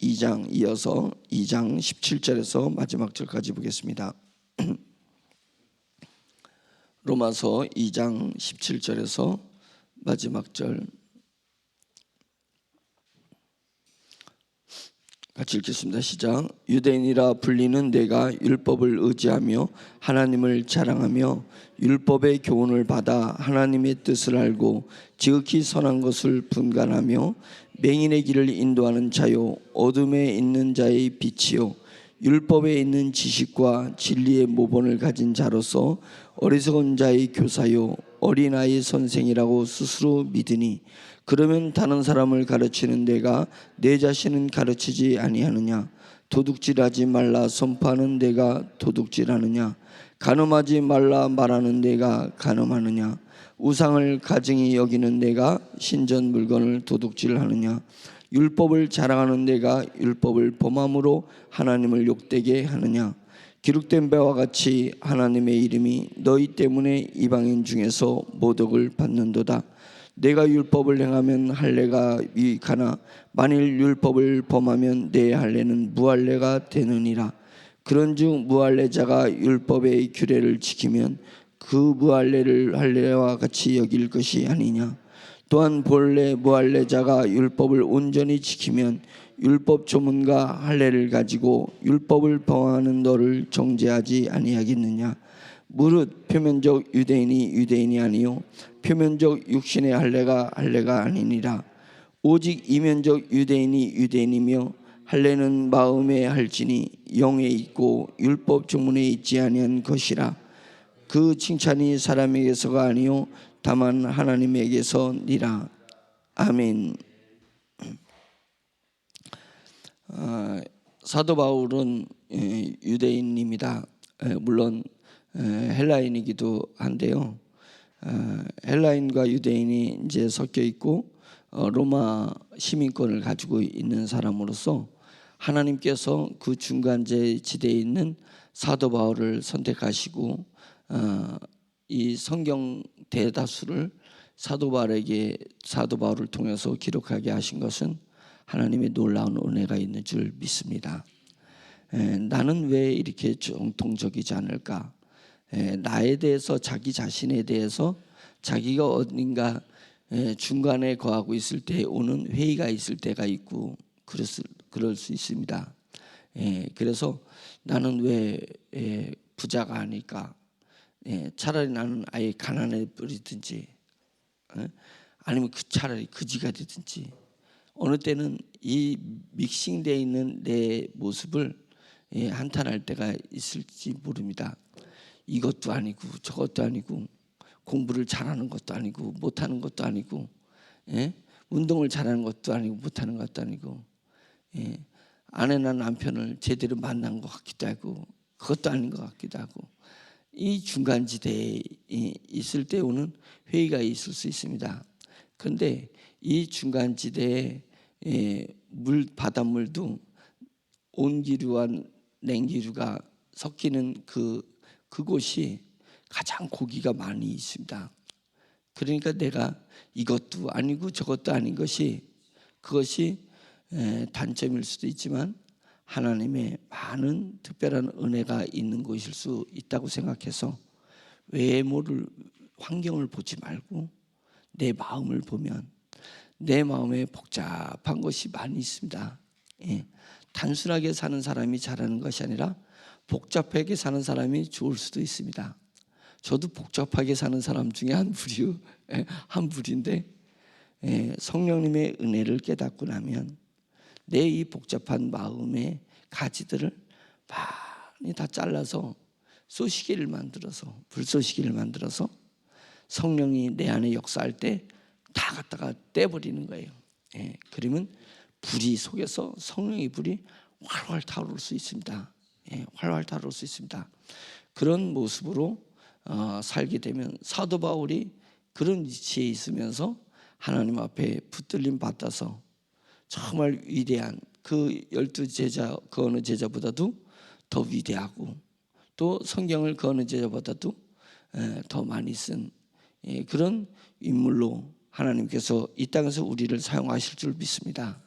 2장 이어서 2장 17절에서 마지막 절까지 보겠습니다. 로마서 2장 17절에서 마지막 절 같이 읽겠습니다. 시작. 유대인이라 불리는 내가 율법을 의지하며 하나님을 자랑하며 율법의 교훈을 받아 하나님의 뜻을 알고 지극히 선한 것을 분간하며 맹인의 길을 인도하는 자요 어둠에 있는 자의 빛이요 율법에 있는 지식과 진리의 모본을 가진 자로서 어리석은 자의 교사요 어린아이의 선생이라고 스스로 믿으니 그러면 다른 사람을 가르치는 내가 내 자신은 가르치지 아니하느냐? 도둑질하지 말라 선포하는 내가 도둑질하느냐? 간음하지 말라 말하는 내가 간음하느냐? 우상을 가증히 여기는 내가 신전 물건을 도둑질하느냐? 율법을 자랑하는 내가 율법을 범함으로 하나님을 욕되게 하느냐? 기록된 바와 같이 하나님의 이름이 너희 때문에 이방인 중에서 모독을 받는도다. 내가 율법을 행하면 할례가 유익하나 만일 율법을 범하면 내 할례는 무할례가 되느니라. 그런즉 무할례자가 율법의 규례를 지키면 그 무할례를 할례와 같이 여길 것이 아니냐. 또한 본래 무할례자가 율법을 온전히 지키면 율법 조문과 할례를 가지고 율법을 범하는 너를 정죄하지 아니하겠느냐. 무릇 표면적 유대인이 유대인이 아니요 표면적 육신의 할례가 할례가 아니니라. 오직 이면적 유대인이 유대인이며 할례는 마음에 할지니 영에 있고 율법 조문에 있지 아니한 것이라. 그 칭찬이 사람에게서가 아니요 다만 하나님에게서니라. 아멘. 사도 바울은 유대인입니다. 물론 헬라인이기도 한데요. 헬라인과 유대인이 이제 섞여 있고 로마 시민권을 가지고 있는 사람으로서 하나님께서 그 중간재 지대에 있는 사도 바울을 선택하시고 이 성경 대다수를 사도 바울을 통해서 기록하게 하신 것은 하나님의 놀라운 은혜가 있는 줄 믿습니다. 나는 왜 이렇게 정통적이지 않을까? 나에 대해서 자기 자신에 대해서 자기가 어딘가 중간에 거하고 있을 때 오는 회의가 있을 때가 있고 그럴 수 있습니다. 그래서 나는 왜 부자가 아닐까? 차라리 나는 아예 가난해 버리든지 아니면 차라리 거지가 되든지 어느 때는 이 믹싱되어 있는 내 모습을 한탄할 때가 있을지 모릅니다. 이것도 아니고 저것도 아니고 공부를 잘하는 것도 아니고 못하는 것도 아니고 운동을 잘하는 것도 아니고 못하는 것도 아니고 아내나 남편을 제대로 만난 것 같기도 하고 그것도 아닌 것 같기도 하고 이 중간지대에 있을 때 오는 회의가 있을 수 있습니다. 그런데 이 중간지대에 바닷물도 온기류와 냉기류가 섞이는 그곳이 가장 고기가 많이 있습니다. 그러니까 내가 이것도 아니고 저것도 아닌 그것이 단점일 수도 있지만 하나님의 많은 특별한 은혜가 있는 곳일 수 있다고 생각해서 외모를 환경을 보지 말고 내 마음을 보면 내 마음에 복잡한 것이 많이 있습니다. 단순하게 사는 사람이 잘하는 것이 아니라 복잡하게 사는 사람이 좋을 수도 있습니다. 저도 복잡하게 사는 사람 중에 한 부류인데 성령님의 은혜를 깨닫고 나면 내 이 복잡한 마음의 가지들을 많이 다 잘라서 쏘시개를 만들어서 불쏘시개를 만들어서 성령이 내 안에 역사할 때 다 갖다가 떼버리는 거예요. 그러면 불이 속에서 성령의 불이 활활 타오를 수 있습니다. 활활 타오를 수 있습니다. 그런 모습으로 살게 되면 사도 바울이 그런 위치에 있으면서 하나님 앞에 붙들림 받아서 정말 위대한 그 12제자 그 어느 제자보다도 더 위대하고 또 성경을 그 어느 제자보다도 더 많이 쓴 그런 인물로 하나님께서 이 땅에서 우리를 사용하실 줄 믿습니다.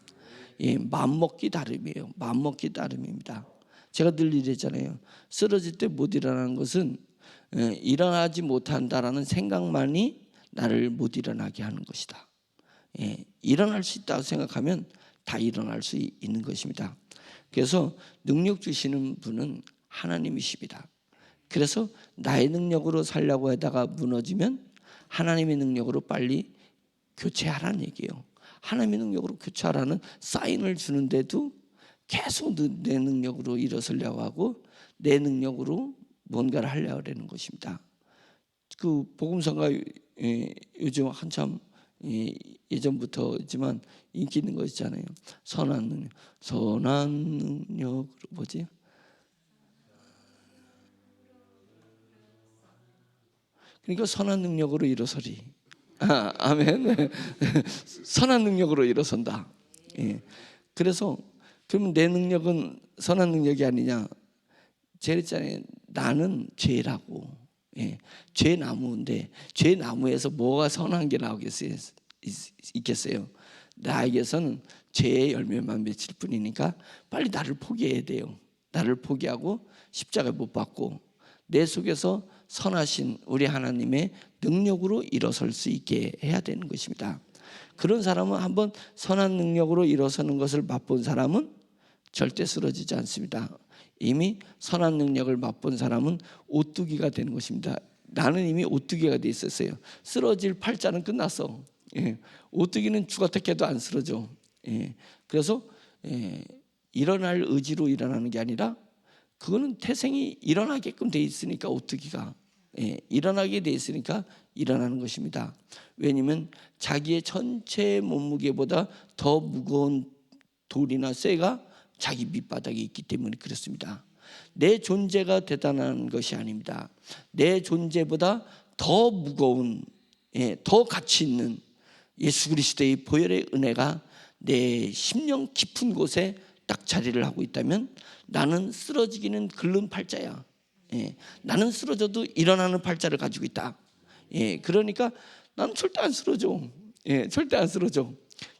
예, 맘먹기 다름이에요. 맘먹기 다름입니다. 제가 늘 이랬잖아요. 쓰러질 때 못 일어나는 것은 일어나지 못한다라는 생각만이 나를 못 일어나게 하는 것이다. 예, 일어날 수 있다고 생각하면 다 일어날 수 있는 것입니다. 그래서 능력 주시는 분은 하나님이십니다. 그래서 나의 능력으로 살려고 하다가 무너지면 하나님의 능력으로 빨리 교체하라는 얘기예요. 하나님의 능력으로 교체하라는 사인을 주는데도 계속 내 능력으로 일어서려고 하고 내 능력으로 뭔가를 하려고 하는 것입니다. 그 복음서가 요즘 한참 예전부터지만 인기 있는 거 있잖아요. 선한 능력으로 뭐지? 그러니까 선한 능력으로 일어서리. 아멘. 선한 능력으로 일어선다. 예. 그래서 그러면 내 능력은 선한 능력이 아니냐? 제가 했잖아요. 나는 죄라고. 예. 죄 나무인데 죄 나무에서 뭐가 선한 게 나오겠어요? 있겠어요? 나에게서는 죄의 열매만 맺힐 뿐이니까 빨리 나를 포기해야 돼요. 나를 포기하고 십자가에 못 박고 내 속에서 선하신 우리 하나님의 능력으로 일어설 수 있게 해야 되는 것입니다. 그런 사람은 한번 선한 능력으로 일어서는 것을 맛본 사람은 절대 쓰러지지 않습니다. 이미 선한 능력을 맛본 사람은 오뚜기가 되는 것입니다. 나는 이미 오뚜기가 돼 있었어요. 쓰러질 팔자는 끝났어. 예. 오뚜기는 죽었다 깨도 안 쓰러져. 예. 그래서 일어날 의지로 일어나는 게 아니라 그거는 태생이 일어나게끔 돼 있으니까 오뚜기가 일어나게 돼 있으니까 일어나는 것입니다. 왜냐하면 자기의 전체 몸무게보다 더 무거운 돌이나 쇠가 자기 밑바닥에 있기 때문에 그렇습니다. 내 존재가 대단한 것이 아닙니다. 내 존재보다 더 무거운 더 가치 있는 예수 그리스도의 보혈의 은혜가 내 심령 깊은 곳에 딱 자리를 하고 있다면 나는 쓰러지기는 긁는 팔자야. 나는 쓰러져도 일어나는 팔자를 가지고 있다. 그러니까 나는 절대 안 쓰러져. 절대 안 쓰러져.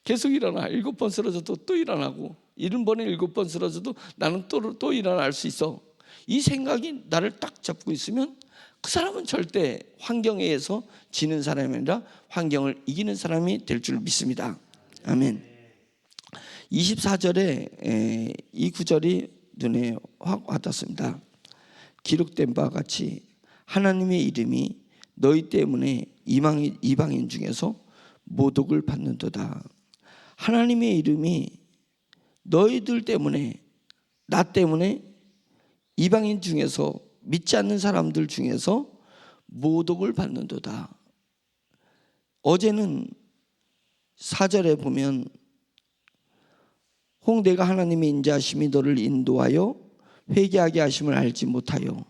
계속 일어나. 7번 쓰러져도 또 일어나고 70번에 7번 쓰러져도 나는 또 일어날 수 있어. 이 생각이 나를 딱 잡고 있으면 그 사람은 절대 환경에 의해서 지는 사람이 아니라 환경을 이기는 사람이 될 줄 믿습니다. 아멘. 24절에 이 구절이 눈에 확 와닿습니다. 기록된 바와 같이 하나님의 이름이 너희 때문에 이방인 중에서 모독을 받는도다. 하나님의 이름이 너희들 때문에 나 때문에 이방인 중에서 믿지 않는 사람들 중에서 모독을 받는도다. 어제는 4절에 보면 혹 내가 하나님의 인자하심이 너를 인도하여 회개하게 하심을 알지 못하여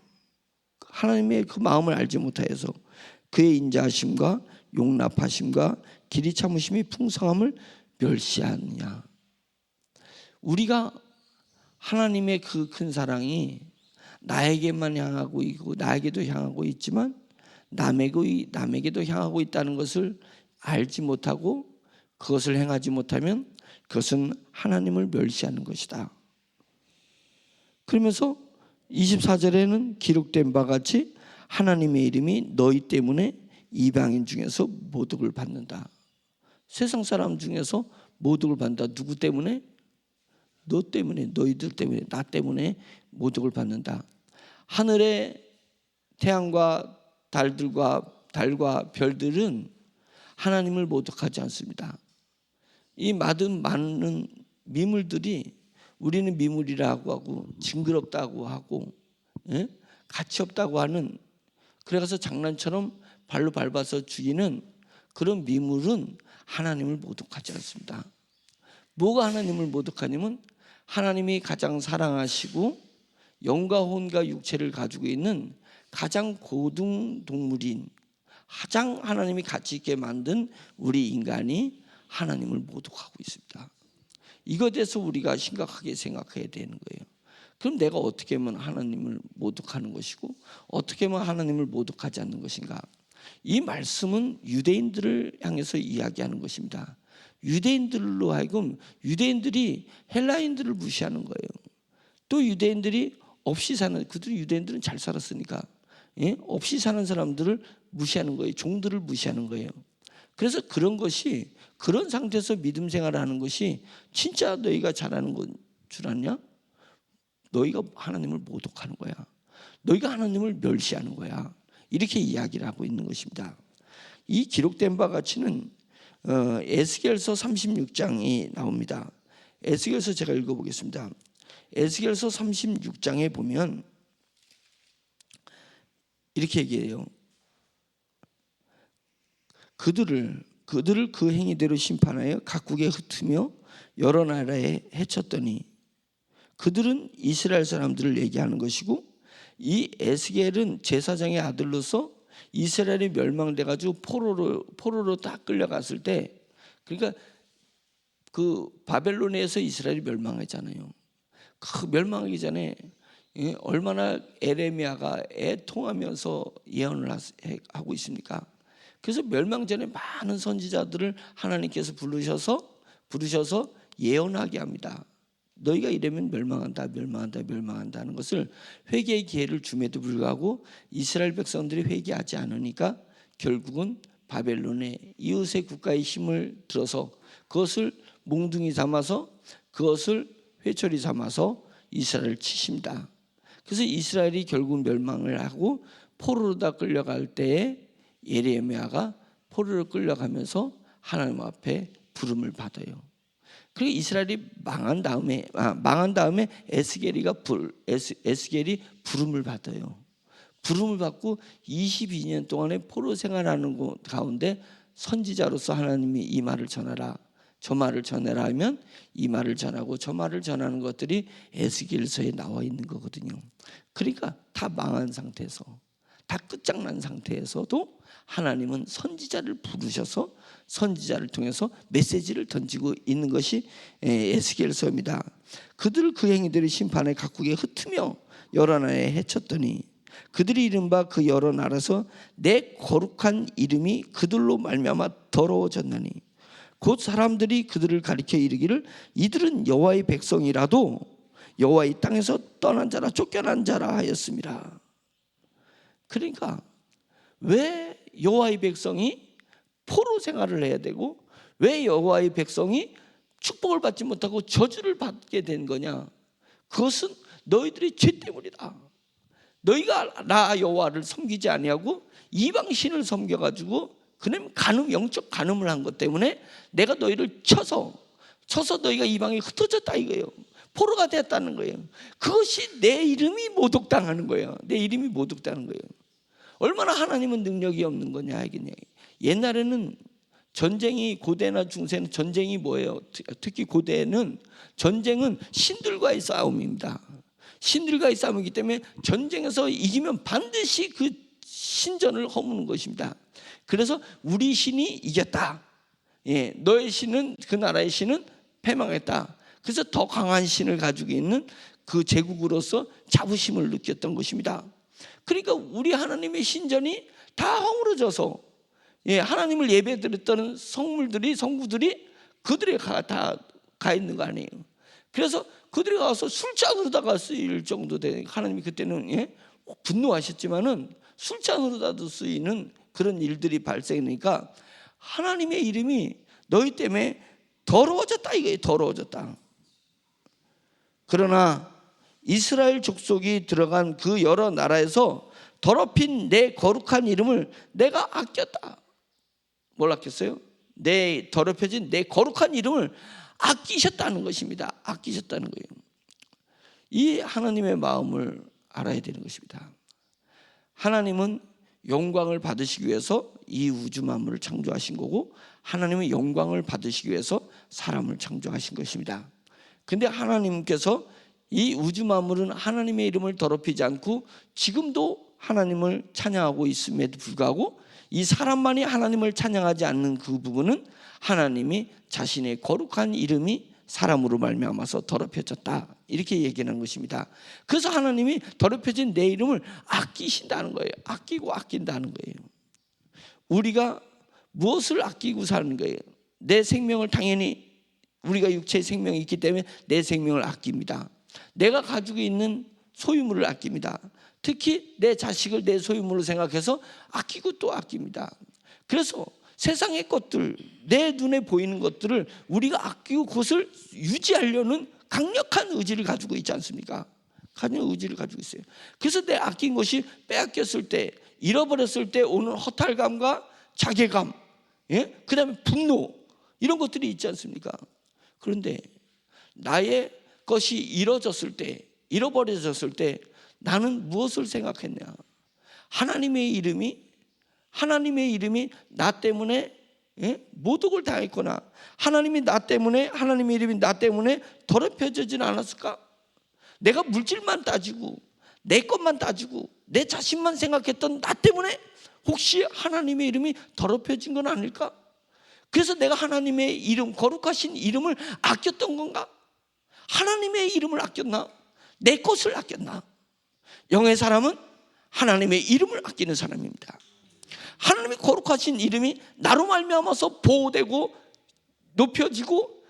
하나님의 그 마음을 알지 못하여서 그의 인자하심과 용납하심과 길이 참으심이 풍성함을 멸시하느냐. 우리가 하나님의 그 큰 사랑이 나에게만 향하고 있고 나에게도 향하고 있지만 남에게도 향하고 있다는 것을 알지 못하고 그것을 행하지 못하면 그것은 하나님을 멸시하는 것이다. 그러면서 24절에는 기록된 바와 같이 하나님의 이름이 너희 때문에 이방인 중에서 모독을 받는다. 세상 사람 중에서 모독을 받는다. 누구 때문에? 너 때문에, 너희들 때문에, 나 때문에 모독을 받는다. 하늘의 태양과 달과 별들은 하나님을 모독하지 않습니다. 이 많은 미물들이 우리는 미물이라고 하고 징그럽다고 하고 가치 없다고 하는, 그래서 장난처럼 발로 밟아서 죽이는 그런 미물은 하나님을 모독하지 않습니다. 뭐가 하나님을 모독하냐면 하나님이 가장 사랑하시고 영과 혼과 육체를 가지고 있는 가장 고등 동물인 가장 하나님이 가치 있게 만든 우리 인간이 하나님을 모독하고 있습니다. 이것에 대해서 우리가 심각하게 생각해야 되는 거예요. 그럼 내가 어떻게 하면 하나님을 모독하는 것이고 어떻게 하면 하나님을 모독하지 않는 것인가? 이 말씀은 유대인들을 향해서 이야기하는 것입니다. 유대인들로 하여금 유대인들이 헬라인들을 무시하는 거예요. 또 유대인들이 없이 사는, 그들이 유대인들은 잘 살았으니까 없이 사는 사람들을 무시하는 거예요. 종들을 무시하는 거예요. 그래서 그런 것이, 그런 상태에서 믿음 생활을 하는 것이 진짜 너희가 잘하는 건 줄 아냐? 너희가 하나님을 모독하는 거야. 너희가 하나님을 멸시하는 거야. 이렇게 이야기를 하고 있는 것입니다. 이 기록된 바 같이는 에스겔서 36장이 나옵니다. 에스겔서 제가 읽어보겠습니다. 에스겔서 36장에 보면 이렇게 얘기해요. 그들을 그 행위대로 심판하여 각국에 흩으며 여러 나라에 해쳤더니, 그들은 이스라엘 사람들을 얘기하는 것이고, 이 에스겔은 제사장의 아들로서 이스라엘이 멸망돼 가지고 포로로 딱 끌려갔을 때, 그러니까 그 바벨론에서 이스라엘이 멸망했잖아요. 그 멸망하기 전에 얼마나 에레미야가 애통하면서 예언을 하고 있습니까? 그래서 멸망 전에 많은 선지자들을 하나님께서 부르셔서 예언하게 합니다. 너희가 이러면 멸망한다는 것을 회개의 기회를 줌에도 불구하고 이스라엘 백성들이 회개하지 않으니까 결국은 바벨론의 이웃의 국가의 힘을 들어서 그것을 몽둥이 삼아서, 그것을 회초리 삼아서 이스라엘을 치십니다. 그래서 이스라엘이 결국 멸망을 하고 포로로 다 끌려갈 때에 예레미야가 포로로 끌려가면서 하나님 앞에 부름을 받아요. 그리고 이스라엘이 망한 다음에 에스겔이 부름을 받아요. 부름을 받고 22년 동안의 포로 생활하는 가운데 선지자로서 하나님이 이 말을 전하라, 저 말을 전해라 하면 이 말을 전하고 저 말을 전하는 것들이 에스겔서에 나와 있는 거거든요. 그러니까 다 망한 상태에서, 다 끝장난 상태에서도 하나님은 선지자를 부르셔서 선지자를 통해서 메시지를 던지고 있는 것이 에스겔서입니다. 그들을 그 행위들의 심판에 각국에 흩으며 여러 나라에 해쳤더니, 그들이 이른바 그 여러 나라에서 내 거룩한 이름이 그들로 말미암아 더러워졌나니, 곧 사람들이 그들을 가리켜 이르기를 이들은 여호와의 백성이라도 여호와의 땅에서 떠난 자라 쫓겨난 자라 하였습니다. 그러니까 왜 여호와의 백성이 포로 생활을 해야 되고, 왜 여호와의 백성이 축복을 받지 못하고 저주를 받게 된 거냐? 그것은 너희들의 죄 때문이다. 너희가 나 여호와를 섬기지 아니하고 이방 신을 섬겨가지고 그놈 영적 간음을 한 것 때문에 내가 너희를 쳐서 너희가 이방에 흩어졌다 이거예요. 포로가 됐다는 거예요. 그것이 내 이름이 모독당하는 거예요. 내 이름이 모독당하는 거예요. 얼마나 하나님은 능력이 없는 거냐 하겠냐. 옛날에는 전쟁이, 고대나 중세는 전쟁이 뭐예요? 특히 고대는 전쟁은 신들과의 싸움입니다. 신들과의 싸움이기 때문에 전쟁에서 이기면 반드시 그 신전을 허무는 것입니다. 그래서 우리 신이 이겼다. 너의 신은, 그 나라의 신은 패망했다. 그래서 더 강한 신을 가지고 있는 그 제국으로서 자부심을 느꼈던 것입니다. 그러니까 우리 하나님의 신전이 다 허물어져서 하나님을 예배드렸던 성구들이 그들에 다 가 있는 거 아니에요. 그래서 그들이 가서 술잔으로다가 쓰일 정도 된, 하나님이 그때는 분노하셨지만은 술잔으로다도 쓰이는 그런 일들이 발생하니까 하나님의 이름이 너희 때문에 더러워졌다 이거예요. 더러워졌다. 그러나 이스라엘 족속이 들어간 그 여러 나라에서 더럽힌 내 거룩한 이름을 내가 아꼈다. 뭘 아꼈어요? 내 더럽혀진 내 거룩한 이름을 아끼셨다는 것입니다. 아끼셨다는 거예요. 이 하나님의 마음을 알아야 되는 것입니다. 하나님은 영광을 받으시기 위해서 이 우주 만물을 창조하신 거고, 하나님은 영광을 받으시기 위해서 사람을 창조하신 것입니다. 근데 하나님께서 이 우주 만물은 하나님의 이름을 더럽히지 않고 지금도 하나님을 찬양하고 있음에도 불구하고 이 사람만이 하나님을 찬양하지 않는 그 부분은 하나님이 자신의 거룩한 이름이 사람으로 말미암아서 더럽혀졌다, 이렇게 얘기하는 것입니다. 그래서 하나님이 더럽혀진 내 이름을 아끼신다는 거예요. 아끼고 아낀다는 거예요. 우리가 무엇을 아끼고 사는 거예요? 내 생명을 당연히 우리가 육체의 생명이 있기 때문에 내 생명을 아낍니다. 내가 가지고 있는 소유물을 아낍니다. 특히 내 자식을 내 소유물로 생각해서 아끼고 또 아낍니다. 그래서 세상의 것들, 내 눈에 보이는 것들을 우리가 아끼고 그것을 유지하려는 강력한 의지를 가지고 있지 않습니까? 강력한 의지를 가지고 있어요. 그래서 내 아낀 것이 빼앗겼을 때, 잃어버렸을 때 오는 허탈감과 자괴감, 그 다음에 분노, 이런 것들이 있지 않습니까? 그런데 나의 것이 잃어졌을 때, 잃어버려졌을 때 나는 무엇을 생각했냐? 하나님의 이름이 나 때문에 모독을 당했거나 하나님의 이름이 나 때문에 더럽혀지진 않았을까? 내가 물질만 따지고 내 것만 따지고 내 자신만 생각했던 나 때문에 혹시 하나님의 이름이 더럽혀진 건 아닐까? 그래서 내가 하나님의 이름, 거룩하신 이름을 아꼈던 건가? 하나님의 이름을 아꼈나? 내 것을 아꼈나? 영의 사람은 하나님의 이름을 아끼는 사람입니다. 하나님의 거룩하신 이름이 나로 말미암아서 보호되고 높여지고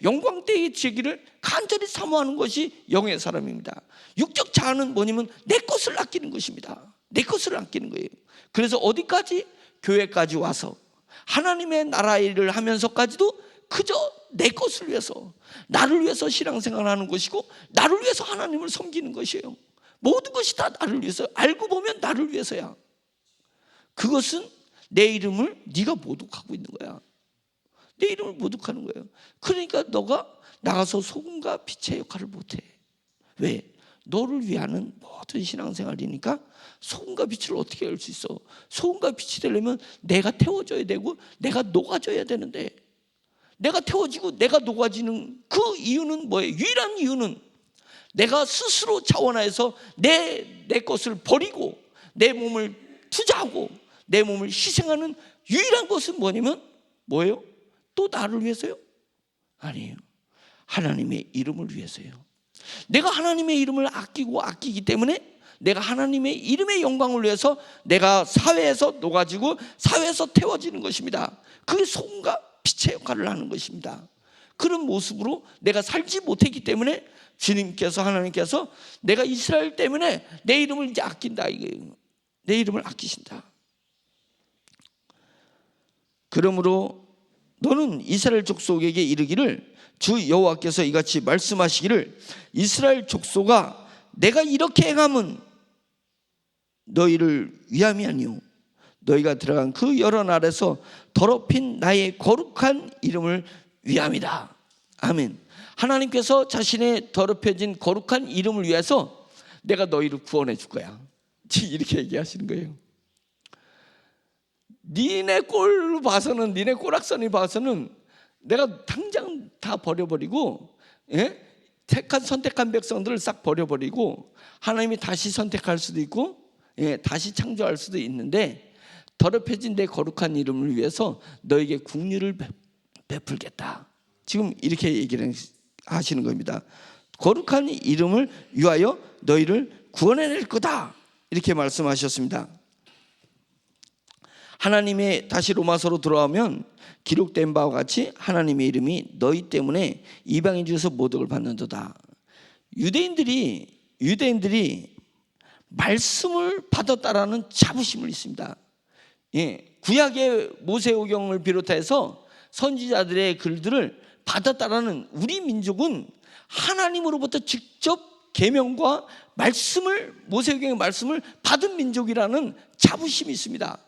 영광되게 지기를 간절히 사모하는 것이 영의 사람입니다. 육적 자아는 뭐냐면 내 것을 아끼는 것입니다. 내 것을 아끼는 거예요. 그래서 어디까지? 교회까지 와서 하나님의 나라 일을 하면서까지도 그저 내 것을 위해서, 나를 위해서 신앙생활을 하는 것이고 나를 위해서 하나님을 섬기는 것이에요. 모든 것이 다 나를 위해서, 알고 보면 나를 위해서야. 그것은 내 이름을 네가 모독하고 있는 거야. 내 이름을 모독하는 거예요. 그러니까 너가 나가서 소금과 빛의 역할을 못해. 왜? 너를 위하는 모든 신앙생활이니까 소금과 빛을 어떻게 할 수 있어? 소금과 빛이 되려면 내가 태워줘야 되고 내가 녹아줘야 되는데, 내가 태워지고 내가 녹아지는 그 이유는 뭐예요? 유일한 이유는 내가 스스로 차원화해서 내 것을 버리고 내 몸을 투자하고 내 몸을 희생하는 유일한 것은 뭐냐면 뭐예요? 또 나를 위해서요? 아니에요. 하나님의 이름을 위해서요. 내가 하나님의 이름을 아끼기 때문에 내가 하나님의 이름의 영광을 위해서 내가 사회에서 녹아지고 사회에서 태워지는 것입니다. 그게 소금과 빛의 역할을 하는 것입니다. 그런 모습으로 내가 살지 못했기 때문에 주님께서, 하나님께서 내가 이스라엘 때문에 내 이름을 이제 아낀다 이거예요. 내 이름을 아끼신다. 그러므로 너는 이스라엘 족속에게 이르기를 주 여호와께서 이같이 말씀하시기를 이스라엘 족속아 내가 이렇게 행함은 너희를 위함이 아니오 너희가 들어간 그 여러 날에서 더럽힌 나의 거룩한 이름을 위함이다. 아멘. 하나님께서 자신의 더럽혀진 거룩한 이름을 위해서 내가 너희를 구원해 줄 거야. 이렇게 얘기하시는 거예요. 니네 꼴 봐서는, 니네 꼴악선이 봐서는 내가 당장 다 버려버리고, 선택한 백성들을 싹 버려버리고 하나님이 다시 선택할 수도 있고 다시 창조할 수도 있는데, 더럽혀진 내 거룩한 이름을 위해서 너에게 긍휼을 베풀겠다. 지금 이렇게 얘기를 하시는 겁니다. 거룩한 이름을 위하여 너희를 구원해낼 거다, 이렇게 말씀하셨습니다. 하나님의, 다시 로마서로 돌아오면 기록된 바와 같이 하나님의 이름이 너희 때문에 이방인 중에서 모독을 받는도다. 유대인들이 말씀을 받았다라는 자부심을 있습니다. 구약의 모세오경을 비롯해서 선지자들의 글들을 받았다라는 우리 민족은 하나님으로부터 직접 계명과 말씀을, 모세오경의 말씀을 받은 민족이라는 자부심이 있습니다.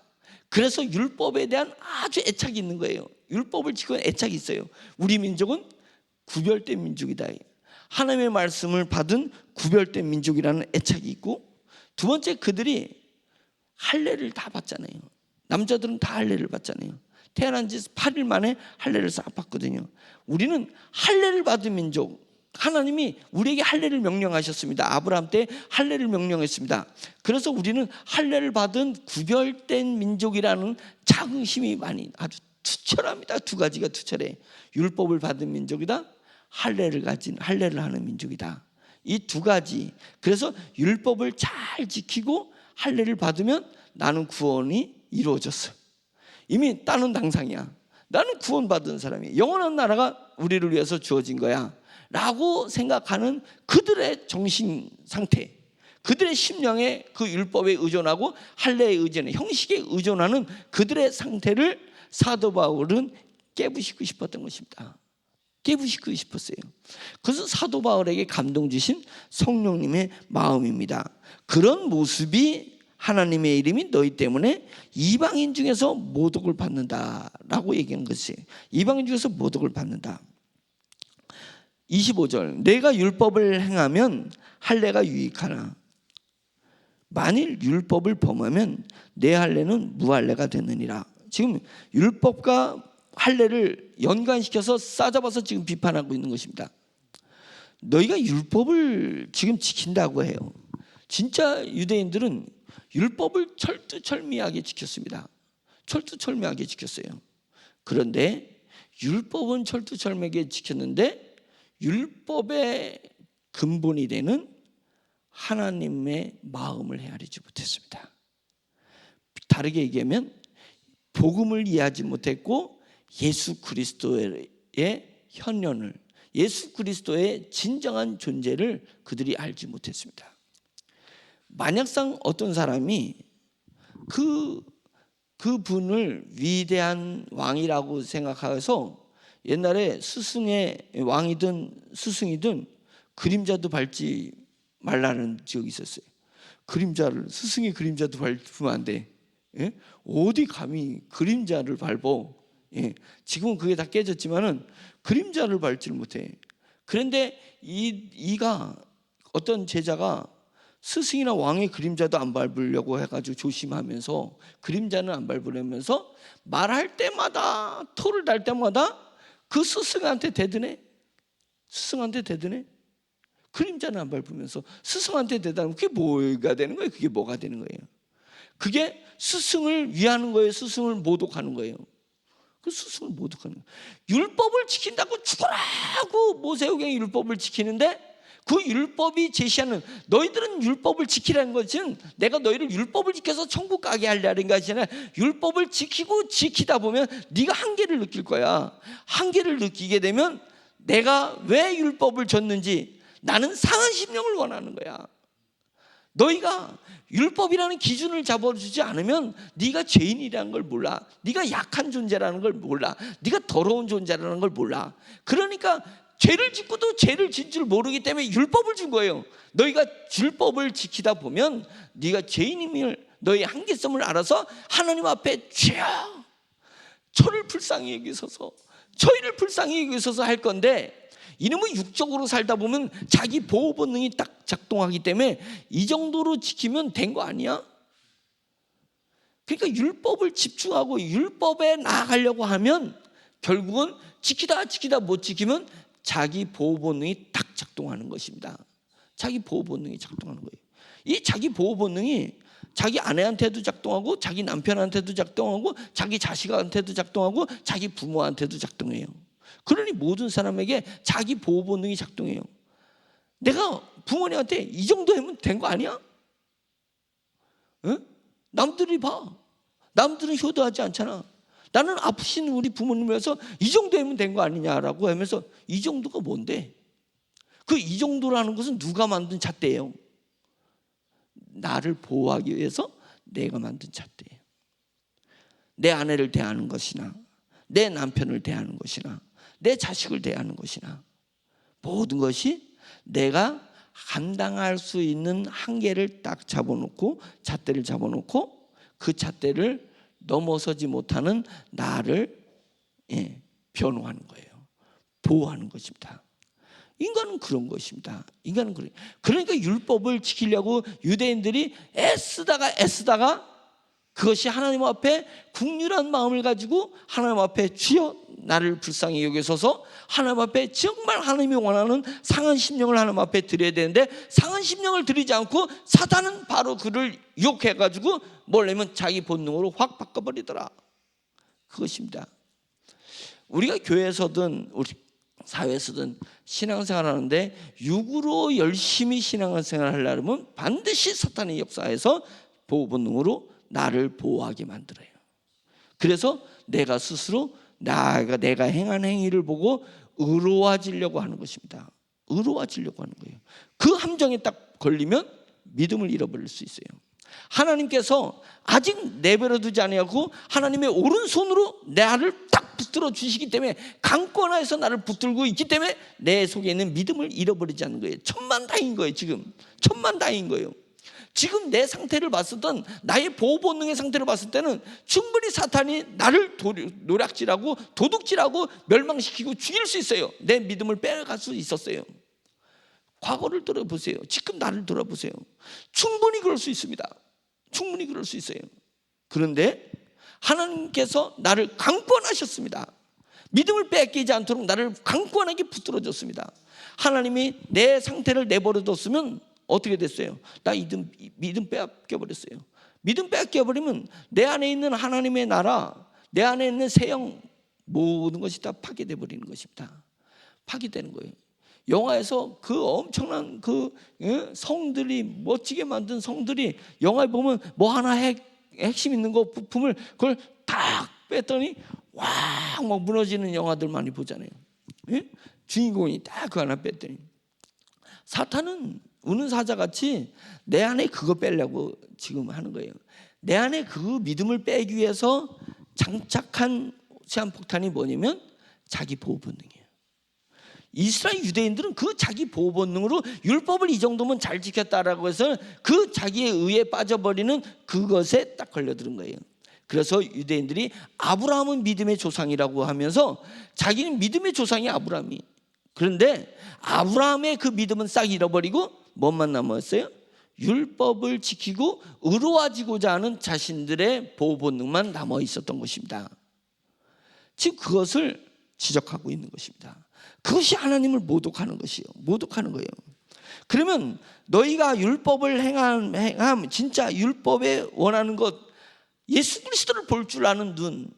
그래서 율법에 대한 아주 애착이 있는 거예요. 율법을 지키는 애착이 있어요. 우리 민족은 구별된 민족이다. 하나님의 말씀을 받은 구별된 민족이라는 애착이 있고, 두 번째, 그들이 할례를 다 받잖아요. 남자들은 다 할례를 받잖아요. 태어난 지 8일 만에 할례를 싹 받거든요. 우리는 할례를 받은 민족, 하나님이 우리에게 할례를 명령하셨습니다. 아브라함 때 할례를 명령했습니다. 그래서 우리는 할례를 받은 구별된 민족이라는 자긍심이 많이, 아주 투철합니다. 두 가지가 투철해. 율법을 받은 민족이다, 할례를 하는 민족이다. 이 두 가지. 그래서 율법을 잘 지키고 할례를 받으면 나는 구원이 이루어졌어. 이미 따는 당상이야. 나는 구원받은 사람이야. 영원한 나라가 우리를 위해서 주어진 거야 라고 생각하는 그들의 정신 상태, 그들의 심령에 그 율법에 의존하고 할례에 의존해 형식에 의존하는 그들의 상태를 사도 바울은 깨부시고 싶었던 것입니다. 깨부시고 싶었어요. 그래서 사도 바울에게 감동 주신 성령님의 마음입니다. 그런 모습이 하나님의 이름이 너희 때문에 이방인 중에서 모독을 받는다라고 얘기한 것이에요. 이방인 중에서 모독을 받는다. 25절, 내가 율법을 행하면 할례가 유익하나 만일 율법을 범하면 내 할례는 무할례가 되느니라. 지금 율법과 할례를 연관시켜서 싸잡아서 지금 비판하고 있는 것입니다. 너희가 율법을 지금 지킨다고 해요. 진짜 유대인들은 율법을 철두철미하게 지켰습니다. 철두철미하게 지켰어요. 그런데 율법은 철두철미하게 지켰는데 율법의 근본이 되는 하나님의 마음을 헤아리지 못했습니다. 다르게 얘기하면 복음을 이해하지 못했고 예수 그리스도의 현현을, 예수 그리스도의 진정한 존재를 그들이 알지 못했습니다. 만약상 어떤 사람이 그 분을 위대한 왕이라고 생각해서 옛날에 스승의 왕이든 스승이든 그림자도 밟지 말라는 지역이 있었어요. 그림자를, 스승의 그림자도 밟으면 안 돼. 예? 어디 감히 그림자를 밟어. 예. 지금은 그게 다 깨졌지만은 그림자를 밟지를 못해. 그런데 이가 어떤 제자가 스승이나 왕의 그림자도 안 밟으려고 해가지고 조심하면서 그림자는 안 밟으려면서 말할 때마다 토를 달 때마다 그 스승한테 대드네. 스승한테 대드네. 그림자는 안 밟으면서 스승한테 대드면 그게 뭐가 되는 거예요? 그게 뭐가 되는 거예요? 그게 스승을 위하는 거예요? 스승을 모독하는 거예요? 그 스승을 모독하는 거예요. 율법을 지킨다고 죽어라고 모세오경의 율법을 지키는데 그 율법이 제시하는, 너희들은 율법을 지키라는 것은 내가 너희를 율법을 지켜서 천국 가게 하려는 것이 아니라 율법을 지키고 지키다 보면 네가 한계를 느낄 거야. 한계를 느끼게 되면 내가 왜 율법을 줬는지 나는 상한 심령을 원하는 거야. 너희가 율법이라는 기준을 잡아주지 않으면 네가 죄인이라는 걸 몰라. 네가 약한 존재라는 걸 몰라. 네가 더러운 존재라는 걸 몰라. 그러니까 죄를 짓고도 죄를 진 줄 모르기 때문에 율법을 준 거예요. 너희가 율법을 지키다 보면 네가 죄인임을, 너희 한계성을 알아서 하나님 앞에 주여 저를 불쌍히 여기소서, 저희를 불쌍히 여기소서 할 건데, 이놈은 육적으로 살다 보면 자기 보호 본능이 딱 작동하기 때문에 이 정도로 지키면 된 거 아니야? 그러니까 율법을 집중하고 율법에 나아가려고 하면 결국은 지키다 못 지키면 자기 보호 본능이 딱 작동하는 것입니다. 자기 보호 본능이 작동하는 거예요. 이 자기 보호 본능이 자기 아내한테도 작동하고 자기 남편한테도 작동하고 자기 자식한테도 작동하고 자기 부모한테도 작동해요. 그러니 모든 사람에게 자기 보호 본능이 작동해요. 내가 부모님한테 이 정도 하면 된 거 아니야? 응? 남들이 봐. 남들은 효도하지 않잖아. 나는 아프신 우리 부모님을 위해서 이 정도 하면 된 거 아니냐라고 하면서, 이 정도가 뭔데? 그 이 정도라는 것은 누가 만든 잣대예요? 나를 보호하기 위해서 내가 만든 잣대예요. 내 아내를 대하는 것이나 내 남편을 대하는 것이나 내 자식을 대하는 것이나 모든 것이 내가 감당할 수 있는 한계를 딱 잡아놓고, 잣대를 잡아놓고 그 잣대를 넘어서지 못하는 나를 변호하는 거예요. 보호하는 것입니다. 인간은 그런 것입니다. 인간은 그래. 그러니까 율법을 지키려고 유대인들이 애쓰다가 그것이 하나님 앞에 국률한 마음을 가지고 하나님 앞에 주여 나를 불쌍히 여기소서, 하나님 앞에 정말 하나님이 원하는 상한 심령을 하나님 앞에 드려야 되는데 상한 심령을 드리지 않고 사단은 바로 그를 유혹해가지고 뭘 내면 자기 본능으로 확 바꿔버리더라. 그것입니다. 우리가 교회에서든 우리 사회에서든 신앙생활 하는데 육으로 열심히 신앙생활 하려면 반드시 사탄의 역사에서 보호 본능으로 나를 보호하게 만들어요. 그래서 내가 스스로 내가 행한 행위를 보고 의로워지려고 하는 것입니다. 의로워지려고 하는 거예요. 그 함정에 딱 걸리면 믿음을 잃어버릴 수 있어요. 하나님께서 아직 내버려 두지 아니하고 하나님의 오른손으로 나를 딱 붙들어 주시기 때문에 강권하에서 나를 붙들고 있기 때문에 내 속에 있는 믿음을 잃어버리지 않는 거예요. 천만다행인 거예요. 지금 천만다행인 거예요. 지금 내 상태를 봤을 땐, 나의 보호 본능의 상태를 봤을 때는 충분히 사탄이 나를 노략질하고 도둑질하고 멸망시키고 죽일 수 있어요. 내 믿음을 빼앗갈 수 있었어요. 과거를 돌아보세요. 지금 나를 돌아보세요. 충분히 그럴 수 있습니다. 충분히 그럴 수 있어요. 그런데 하나님께서 나를 강권하셨습니다. 믿음을 뺏기지 않도록 나를 강권하게 붙들어줬습니다. 하나님이 내 상태를 내버려뒀으면 어떻게 됐어요? 나 믿음 빼앗겨버렸어요. 믿음 빼앗겨버리면 내 안에 있는 하나님의 나라, 내 안에 있는 세영, 모든 것이 다 파괴돼 버리는 것입니다. 파괴되는 거예요. 영화에서 그 엄청난 그 성들이, 멋지게 만든 성들이, 영화에 보면 뭐 하나 핵심 있는 거 부품을 그걸 딱 뺐더니 와, 막 무너지는 영화들 많이 보잖아요. 주인공이 딱 그 하나 뺐더니. 사탄은 우는 사자같이 내 안에 그거 빼려고 지금 하는 거예요. 내 안에 그 믿음을 빼기 위해서 장착한 시한폭탄이 뭐냐면 자기 보호 본능이에요. 이스라엘 유대인들은 그 자기 보호 본능으로 율법을 이 정도면 잘 지켰다라고 해서 그 자기의 의에 빠져버리는 그것에 딱 걸려드는 거예요. 그래서 유대인들이 아브라함은 믿음의 조상이라고 하면서 자기는 믿음의 조상이 아브라함이. 그런데 아브라함의 그 믿음은 싹 잃어버리고 뭐만 남았어요? 율법을 지키고 의로워지고자 하는 자신들의 보호 본능만 남아 있었던 것입니다. 지금 그것을 지적하고 있는 것입니다. 그것이 하나님을 모독하는 것이요. 모독하는 거예요. 그러면 너희가 율법을 행함, 진짜 율법에 원하는 것, 예수 그리스도를 볼 줄 아는 눈,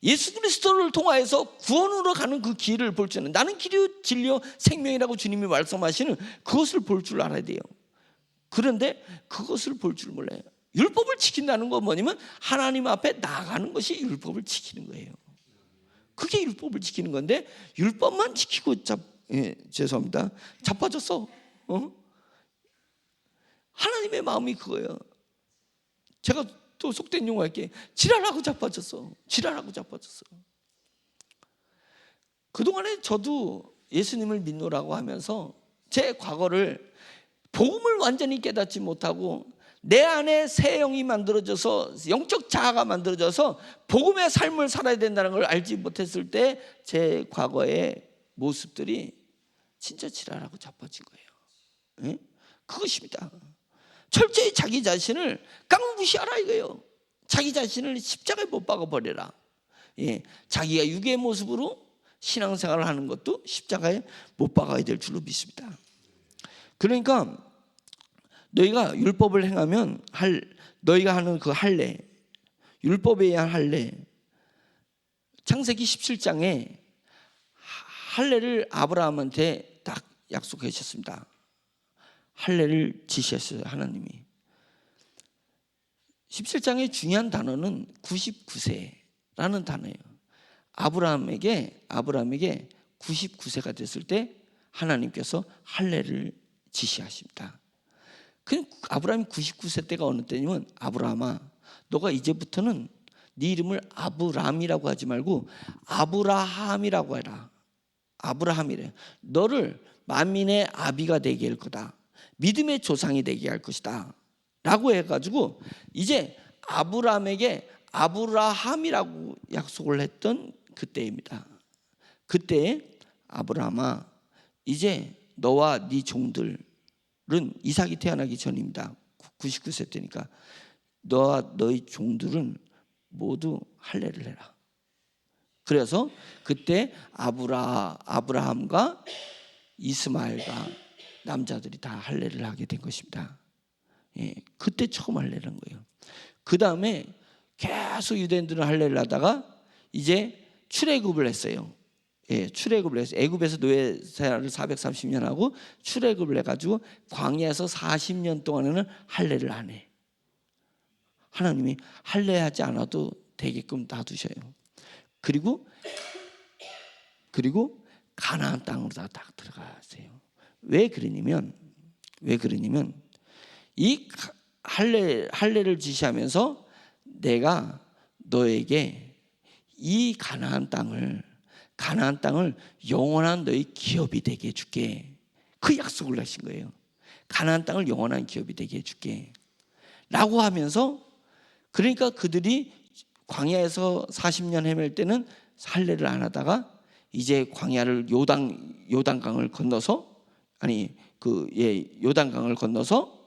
예수 그리스도를 통하여서 구원으로 가는 그 길을 볼 줄 아는, 나는 길이 진리요 생명이라고 주님이 말씀하시는 그것을 볼 줄 알아야 돼요. 그런데 그것을 볼 줄 몰라요. 율법을 지킨다는 건 뭐냐면 하나님 앞에 나가는 것이 율법을 지키는 거예요. 그게 율법을 지키는 건데 율법만 지키고 죄송합니다. 자빠졌어. 하나님의 마음이 그거예요. 제가 또 속된 용어 할게. 지랄하고 자빠졌어. 지랄하고 자빠졌어. 그동안에 저도 예수님을 믿노라고 하면서 제 과거를, 복음을 완전히 깨닫지 못하고 내 안에 새 영이 만들어져서, 영적 자아가 만들어져서 복음의 삶을 살아야 된다는 걸 알지 못했을 때 제 과거의 모습들이 진짜 지랄하고 자빠진 거예요. 그것입니다. 철저히 자기 자신을 깡무시하라 이거예요. 자기 자신을 십자가에 못 박아버려라. 자기가 육의 모습으로 신앙생활을 하는 것도 십자가에 못 박아야 될 줄로 믿습니다. 그러니까 너희가 율법을 행하면 너희가 하는 그 할례, 율법에 의한 할례, 창세기 17장에 할례를 아브라함한테 딱 약속해 주셨습니다. 할례를 지시했어요. 하나님이. 17장의 중요한 단어는 99세라는 단어예요. 아브라함에게 99세가 됐을 때 하나님께서 할례를 지시하십니다. 그 아브라함이 99세 때가 어느 때냐면, 아브라함아, 너가 이제부터는 네 이름을 아브람이라고 하지 말고 아브라함이라고 해라. 아브라함이래. 너를 만민의 아비가 되게 할 거다. 믿음의 조상이 되게 할 것이다. 라고 해가지고 이제 아브라함에게 아브라함이라고 약속을 했던 그때입니다. 그때 아브라함아, 이제 너와 네 종들은, 이삭이 태어나기 전입니다. 99세 때니까 너와 너희 종들은 모두 할례를 해라. 그래서 그때 아브라함과 이스마엘과 남자들이 다 할례를 하게 된 것입니다. 그때 처음 할례를 한 거예요. 그 다음에 계속 유대인들은 할례를 하다가 이제 출애굽을 했어요. 출애굽을 해서 애굽에서 노예 생활을 430년 하고 출애굽을 해가지고 광야에서 40년 동안에는 할례를 안 해. 하나님이 할례하지 않아도 되게끔 놔두셔요. 그리고 그리고 가나안 땅으로 다 들어가세요. 왜 그러냐면 이 할례를 지시하면서 내가 너에게 이 가나안 땅을 영원한 너의 기업이 되게 해줄게. 그 약속을 하신 거예요. 가나안 땅을 영원한 기업이 되게 해줄게 라고 하면서, 그러니까 그들이 광야에서 40년 헤맬 때는 할례를 안 하다가 이제 광야를 요단강을 건너서 요단강을 건너서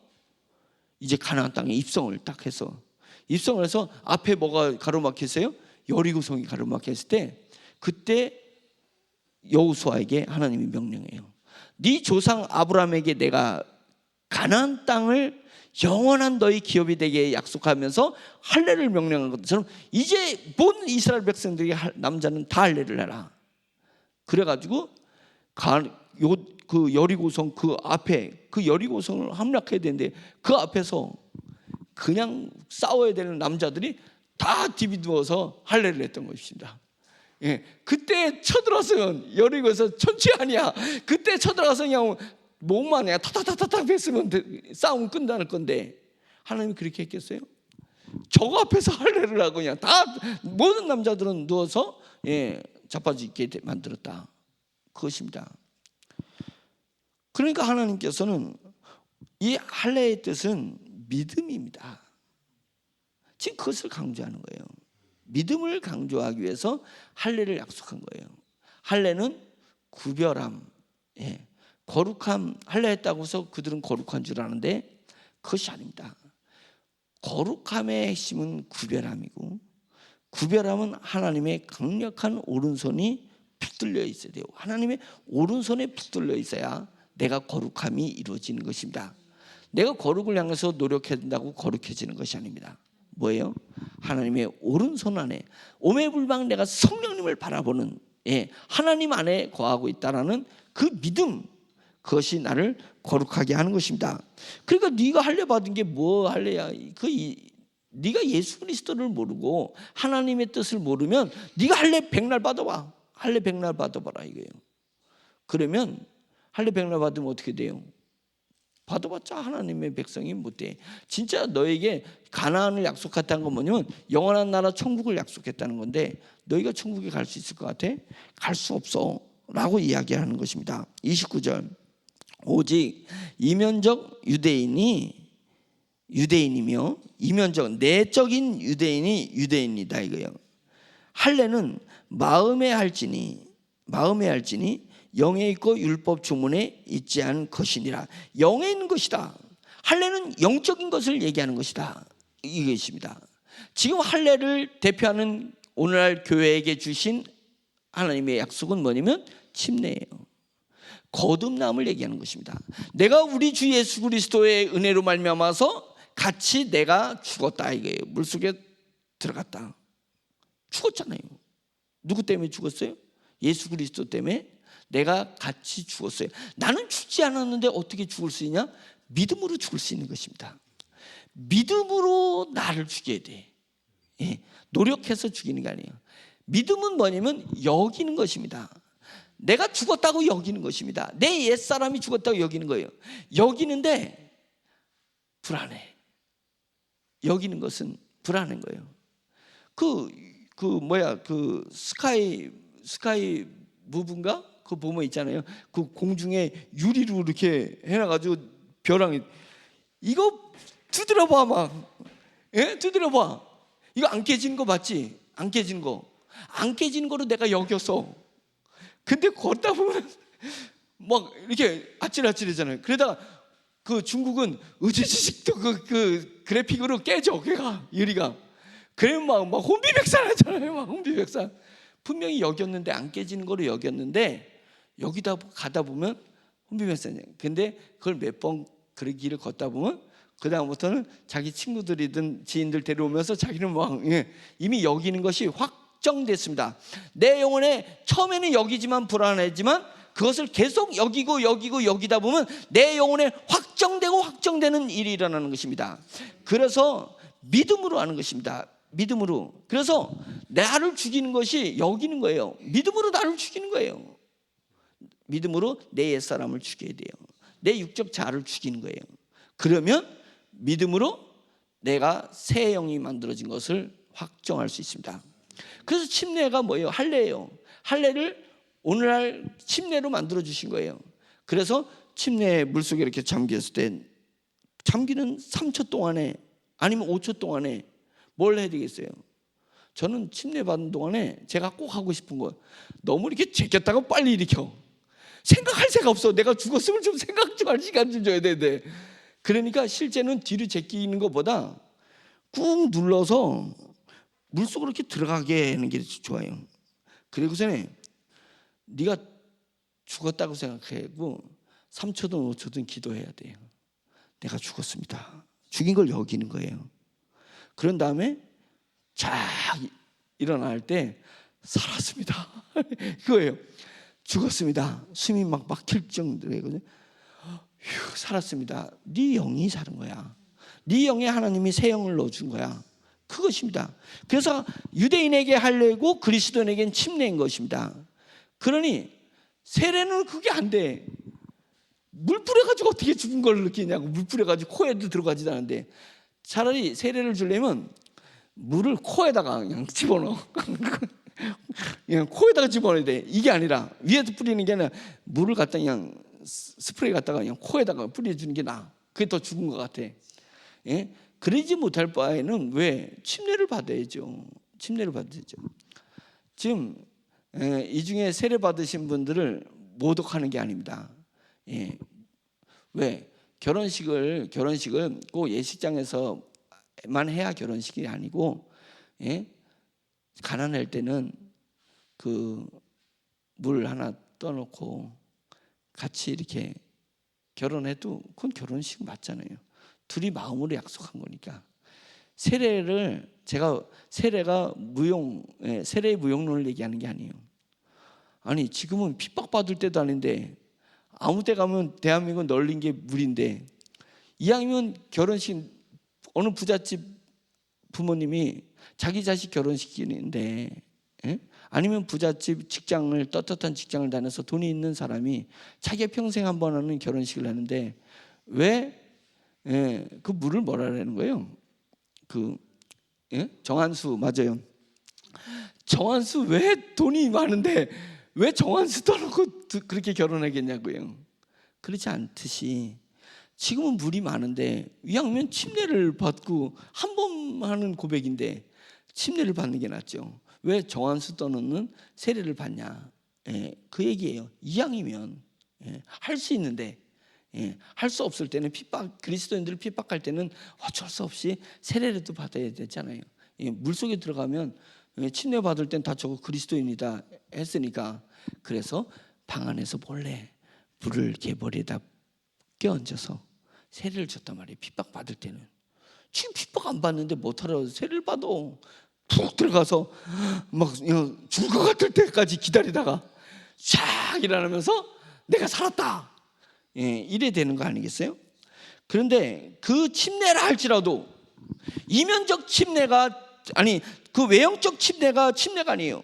이제 가나안 땅에 입성을 딱 해서, 입성을 해서 앞에 뭐가 가로막혔어요? 여리고성이 가로막혔을 때, 그때 여호수아에게 하나님이 명령해요. 네 조상 아브라함에게 내가 가나안 땅을 영원한 너희 기업이 되게 약속하면서 할례를 명령한 것처럼 이제 본 이스라엘 백성들이 남자는 다 할례를 해라. 그래가지고 그 여리고성 그 앞에, 그 여리고성을 함락해야 되는데 그 앞에서 그냥 싸워야 되는 남자들이 다 디비두어서 할례를 했던 것입니다. 예, 그때 쳐들어서 여리고에서 천치 아니야. 그때 쳐들어가서 그냥 몸만 그냥 타타타타타 뺐으면 싸움 끝나는 건데 하나님이 그렇게 했겠어요? 저 앞에서 할례를 하고 그냥 다 모든 남자들은 누워서 자빠지게 만들었다. 그것입니다. 그러니까 하나님께서는 이 할례의 뜻은 믿음입니다. 지금 그것을 강조하는 거예요. 믿음을 강조하기 위해서 할례를 약속한 거예요. 할례는 구별함, 거룩함. 할례했다고 해서 그들은 거룩한 줄 아는데 그것이 아닙니다. 거룩함의 핵심은 구별함이고, 구별함은 하나님의 강력한 오른손이 붙들려 있어야 돼요. 하나님의 오른손에 붙들려 있어야 내가 거룩함이 이루어지는 것입니다. 내가 거룩을 향해서 노력한다고 거룩해지는 것이 아닙니다. 뭐예요? 하나님의 오른손 안에 오매불망 내가 성령님을 바라보는, 하나님 안에 거하고 있다라는 그 믿음, 그것이 나를 거룩하게 하는 것입니다. 그러니까 네가 할례 받은 게 뭐 할례야? 네가 예수 그리스도를 모르고 하나님의 뜻을 모르면 네가 할례 백날 받아봐. 할례 백날 받아봐라 이거예요. 그러면 할례 백날 받으면 어떻게 돼요? 받아봤자 하나님의 백성이 못돼. 진짜 너에게 가나안을 약속했다는 건 뭐냐면 영원한 나라 천국을 약속했다는 건데, 너희가 천국에 갈 수 있을 것 같아? 갈 수 없어 라고 이야기하는 것입니다. 29절, 오직 이면적 유대인이며 이면적 내적인 유대인이 유대인이다 이거예요. 할례는 마음에 할지니 영에 있고 율법 주문에 있지 않은 것이니라. 영에 있는 것이다. 할례는 영적인 것을 얘기하는 것이다. 이것입니다. 지금 할례를 대표하는 오늘날 교회에게 주신 하나님의 약속은 뭐냐면 침례예요. 거듭남을 얘기하는 것입니다. 내가 우리 주 예수 그리스도의 은혜로 말미암아서 같이 내가 죽었다 이거예요. 물속에 들어갔다. 죽었잖아요. 누구 때문에 죽었어요? 예수 그리스도 때문에 내가 같이 죽었어요. 나는 죽지 않았는데 어떻게 죽을 수 있냐? 믿음으로 죽을 수 있는 것입니다. 믿음으로 나를 죽여야 돼. 노력해서 죽이는 게 아니에요. 믿음은 뭐냐면 여기는 것입니다. 내가 죽었다고 여기는 것입니다. 내 옛사람이 죽었다고 여기는 거예요. 여기는데 불안해. 여기는 것은 불안한 거예요. 스카이 무브인가? 그거 보면 있잖아요. 그 공중에 유리로 이렇게 해놔가지고 벼랑이, 이거 두드려봐 막, 두드려봐. 이거 안 깨지는 거 맞지? 안 깨지는 거로 내가 여겼어. 근데 걷다 보면 막 이렇게 아찔아찔하잖아요. 그러다가 그 중국은 의지지식도 그 그래픽으로 깨져, 걔가 유리가. 그러면 막 혼비백산하잖아요. 막 혼비백산. 분명히 여겼는데 안 깨지는 거로 여겼는데 여기다 가다 보면 혼비백산이에요. 근데 그걸 몇 번 그 길을 걷다 보면 그 다음부터는 자기 친구들이든 지인들 데려오면서 자기는 막 이미 여기는 것이 확정됐습니다. 내 영혼에 처음에는 여기지만 불안하지만 그것을 계속 여기다 보면 내 영혼에 확정되고 확정되는 일이 일어나는 것입니다. 그래서 믿음으로 하는 것입니다. 믿음으로. 그래서 나를 죽이는 것이 여기는 거예요. 믿음으로 나를 죽이는 거예요. 믿음으로 내 옛사람을 죽여야 돼요. 내 육적 자아를 죽이는 거예요. 그러면 믿음으로 내가 새 영이 만들어진 것을 확정할 수 있습니다. 그래서 침례가 뭐예요? 할례예요. 할례를 오늘날 침례로 만들어 주신 거예요. 그래서 침례 물속에 이렇게 잠겼을 때 잠기는 3초 동안에 아니면 5초 동안에 뭘 해야 되겠어요? 저는 침례 받는 동안에 제가 꼭 하고 싶은 거, 너무 이렇게 제꼈다가 빨리 일으켜. 생각할 새가 없어. 내가 죽었으면 좀 생각 좀 할 시간 좀 줘야 되는데. 그러니까 실제는 뒤로 제끼는 것보다 꾹 눌러서 물속으로 이렇게 들어가게 하는 게 좋아요. 그리고서는 네가 죽었다고 생각하고 3초든 5초든 기도해야 돼요. 내가 죽었습니다. 죽인 걸 여기는 거예요. 그런 다음에 쫙 일어날 때 살았습니다. 그거예요. 죽었습니다. 숨이 막 막힐 정도거든요. 휴, 살았습니다. 네 영이 사는 거야. 네 영에 하나님이 새 영을 넣어준 거야. 그것입니다. 그래서 유대인에게 할례고 그리스도인에게는 침례인 것입니다. 그러니 세례는 그게 안 돼. 물 뿌려가지고 어떻게 죽은 걸 느끼냐고. 물 뿌려가지고 코에도 들어가지도 않은데, 차라리 세례를 주려면 물을 코에다가 그냥 집어넣어. 그냥 코에다가 집어넣어야 돼. 이게 아니라 위에서 뿌리는 게 아니라 물을 갖다 그냥 스프레이 갖다가 그냥 코에다가 뿌려주는 게 나아. 그게 더 죽은 것 같아. 예? 그러지 못할 바에는 왜? 침례를 받아야죠. 침례를 받아야죠. 지금 이 중에 세례 받으신 분들을 모독하는 게 아닙니다. 예. 왜? 결혼식을 꼭 예식장에서만 해야 결혼식이 아니고, 예? 가난할 때는 그 물 하나 떠놓고 같이 이렇게 결혼해도 그건 결혼식 맞잖아요. 둘이 마음으로 약속한 거니까. 세례를 제가 세례가 세례의 무용론을 얘기하는 게 아니에요. 아니 지금은 핍박받을 때도 아닌데 아무 때 가면 대한민국 널린 게 물인데, 이왕이면 결혼식 어느 부잣집 부모님이 자기 자식 결혼식인데, 예? 아니면 부잣집 직장을 떳떳한 직장을 다녀서 돈이 있는 사람이 자기 평생 한 번 하는 결혼식을 하는데 왜 그 물을 뭐라 그러는 거예요? 정한수 맞아요. 정한수 왜 돈이 많은데 왜 정한수 떠놓고 그렇게 결혼하겠냐고요. 그렇지 않듯이 지금은 물이 많은데 이왕이면 침례를 받고 한 번 하는 고백인데 침례를 받는 게 낫죠. 왜 정한수 떠놓는 세례를 받냐? 그 얘기예요. 이왕이면 할 수 있는데 할 수 없을 때는 그리스도인들을 핍박할 때는 어쩔 수 없이 세례라도 받아야 되잖아요. 물속에 들어가면 침례 받을 땐 다 저거 그리스도인이다 했으니까, 그래서 방 안에서 몰래 물을 개벌에다 껴얹어서 세례를 줬단 말이에요. 핍박 받을 때는. 지금 핍박 안 받는데 못하러 세례를 받아. 푹 들어가서 막 죽을 것 같을 때까지 기다리다가 쫙 일어나면서 내가 살았다, 이래 되는 거 아니겠어요? 그런데 그 침례라 할지라도 이면적 침례가 그 외형적 침례가 아니에요.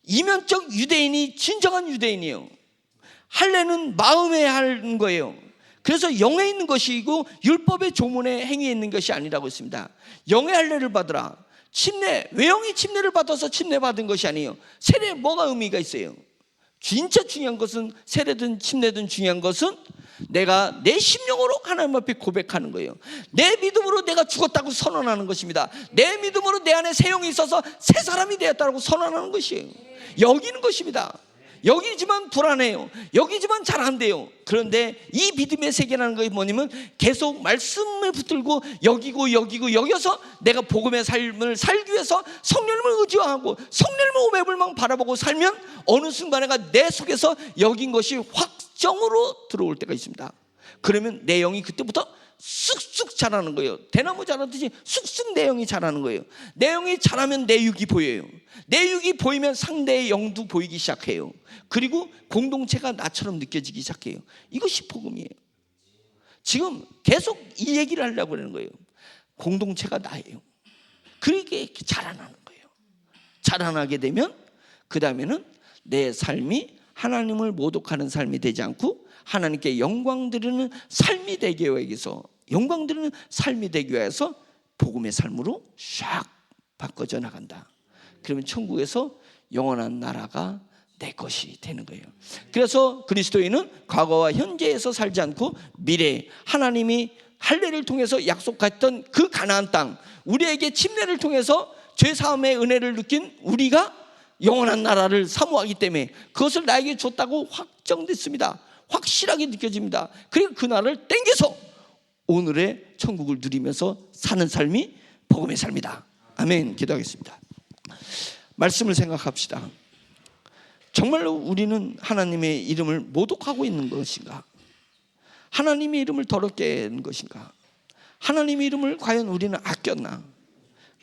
이면적 유대인이 진정한 유대인이에요. 할례는 마음에 하는 거예요. 그래서 영에 있는 것이고 율법의 조문에 행위에 있는 것이 아니라고 했습니다. 영의 할례를 받으라. 외형이 침례를 받아서 침례 받은 것이 아니에요. 세례에 뭐가 의미가 있어요? 진짜 중요한 것은, 세례든 침례든 중요한 것은 내가 내 심령으로 하나님 앞에 고백하는 거예요. 내 믿음으로 내가 죽었다고 선언하는 것입니다. 내 믿음으로 내 안에 새 영이 있어서 새 사람이 되었다고 선언하는 것이에요. 여기는 것입니다. 여기지만 불안해요. 여기지만 잘 안 돼요. 그런데 이 믿음의 세계라는 것이 뭐냐면 계속 말씀을 붙들고 여기서 내가 복음의 삶을 살기 위해서 성령님을 의지하고 성령님의 오매불망 바라보고 살면 어느 순간에가 내 속에서 여긴 것이 확정으로 들어올 때가 있습니다. 그러면 내 영이 그때부터 쑥쑥 자라는 거예요. 대나무 자라듯이 쑥쑥 내 영이 자라는 거예요. 내 영이 자라면 내 육이 보여요. 내 육이 보이면 상대의 영도 보이기 시작해요. 그리고 공동체가 나처럼 느껴지기 시작해요. 이것이 복음이에요. 지금 계속 이 얘기를 하려고 하는 거예요. 공동체가 나예요. 그렇게 자라나는 거예요. 자라나게 되면 그 다음에는 내 삶이 하나님을 모독하는 삶이 되지 않고 하나님께 영광 드리는 삶이 되기 위해서, 영광 드리는 삶이 되기 위해서 복음의 삶으로 샥 바꿔져 나간다. 그러면 천국에서 영원한 나라가 내 것이 되는 거예요. 그래서 그리스도인은 과거와 현재에서 살지 않고 미래, 하나님이 할례를 통해서 약속했던 그 가나안 땅, 우리에게 침례를 통해서 죄사함의 은혜를 느낀 우리가 영원한 나라를 사모하기 때문에 그것을 나에게 줬다고 확정됐습니다. 확실하게 느껴집니다. 그리고 그 나라를 땡겨서 오늘의 천국을 누리면서 사는 삶이 복음의 삶이다. 아멘. 기도하겠습니다. 말씀을 생각합시다. 정말로 우리는 하나님의 이름을 모독하고 있는 것인가? 하나님의 이름을 더럽게 하는 것인가? 하나님의 이름을 과연 우리는 아꼈나?